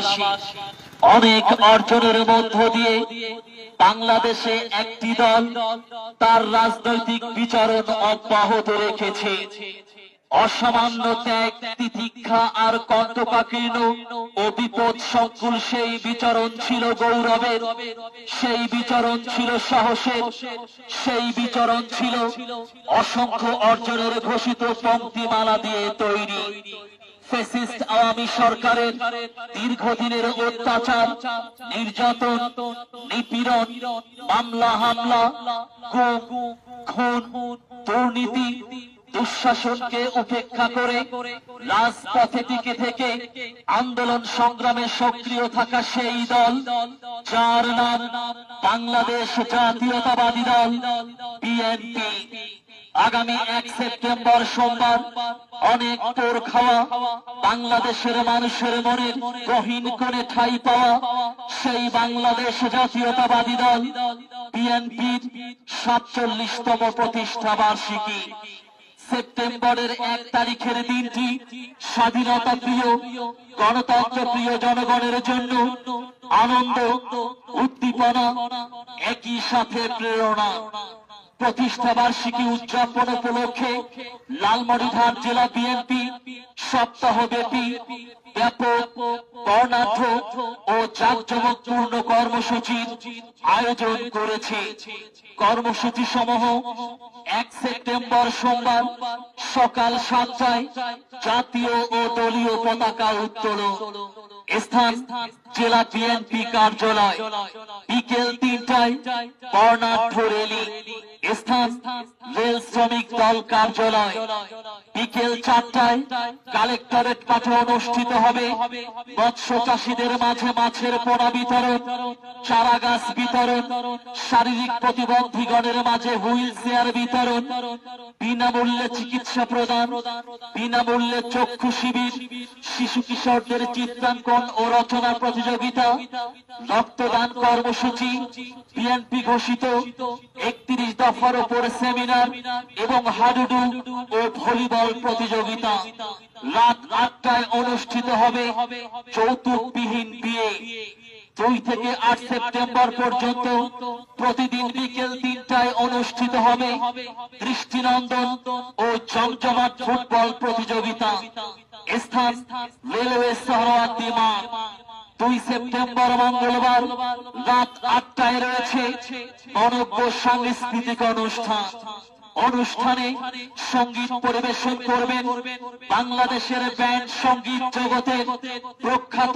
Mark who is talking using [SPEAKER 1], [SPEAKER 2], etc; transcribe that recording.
[SPEAKER 1] জেলাবাসী অনেক অর্জনের মধ্য দিয়ে বাংলাদেশে একটি দল তার রাজনৈতিক বিচরণ অব্যাহত রেখেছে। অসামান্য ত্যাগ, তিতিক্ষা আর কণ্টকাকীর্ণ ও বিপদ সংকুল সেই বিচরণ ছিল গৌরবের, সেই বিচরণ ছিল সাহসের, সেই বিচরণ ছিল অসংখ্য অর্জনের ঘোষিত পংক্তিমালা দিয়ে তৈরি। ফ্যাসিস্ট আওয়ামী সরকারের দীর্ঘদিনের অত্যাচার, নির্যাতন, নিপীড়ন, মামলা হামলা, গুম, খুন, দুর্নীতি, দুঃশাসনকে উপেক্ষা করে রাজপথে টিকে থেকে আন্দোলন সংগ্রামে সক্রিয় থাকা সেই দল যার নাম বাংলাদেশ জাতীয়তাবাদী দল বিএনপি। আগামী 1 সেপ্টেম্বর সোমবার অনেক পোর খাওয়া, বাংলাদেশের মানুষের মনের গহীন কোণে ঠাঁই পাওয়া সেই বাংলাদেশ জাতীয়তাবাদী দল বিএনপির 47তম প্রতিষ্ঠা বার্ষিকী। সেপ্টেম্বরের 1 তারিখের দিনটি স্বাধীনতা প্রিয়, গণতন্ত্র প্রিয় জনগণের জন্য আনন্দ, উদ্দীপনা, একই সাথে প্রেরণা। প্রতিষ্ঠা বার্ষিকী উদযাপন উপলক্ষে লালমনিরহাট জেলা বিএনপি সপ্তাহব্যাপী ব্যাপক, বর্ণাঢ্য ও জাঁকজমকপূর্ণ কর্মসূচির আয়োজন করেছে। কর্মসূচি সমূহ: 1 সেপ্টেম্বর সোমবার সকাল 7টায় জাতীয় ও দলীয় পতাকা উত্তোলন, স্থান জেলা বিএনপি কার্যালয়। বিকেল 3টায় বর্ণাঢ্য র্যালি, স্থান রেল শ্রমিক দল কার্যালয়। বিকেল 4টায় কালেক্টরেট মাঠে অনুষ্ঠিত হবে মৎস্য চাষীদের মাঝে মাছের পোনা বিতরণ, চারা গাছ বিতরণ, শারীরিক প্রতিবন্ধীগণের মাঝে হুইল চেয়ার বিতরণ, বিনামূল্যে চিকিৎসা প্রদান, বিনামূল্যে চক্ষু শিবির, শিশু কিশোরদের চিত্রাঙ্কন ও রচনা প্রতিযোগিতা, রক্তদান কর্মসূচি, বিএনপি ঘোষিত 31 দফার উপর সেমিনার এবং হাডুডু ও ভলিবল প্রতিযোগিতা। রাত 8টায় অনুষ্ঠিত হবে যৌতুকবিহীন বিয়ে। 2 থেকে 8 সেপ্টেম্বর পর্যন্ত প্রতিদিন বিকেল 3টায় অনুষ্ঠিত হবে দৃষ্টিনন্দন ও জমজমাট ফুটবল প্রতিযোগিতা। স্থান রেলওয়ে সহরাওয়ার্দী মাঠ। 2 সেপ্টেম্বর মঙ্গলবার রাত 8টায় রয়েছে মনোজ্ঞ সাংস্কৃতিক অনুষ্ঠান। অনুষ্ঠানে সঙ্গীত পরিবেশন করবেন বাংলাদেশের ব্যান্ড সঙ্গীত জগতের প্রখ্যাত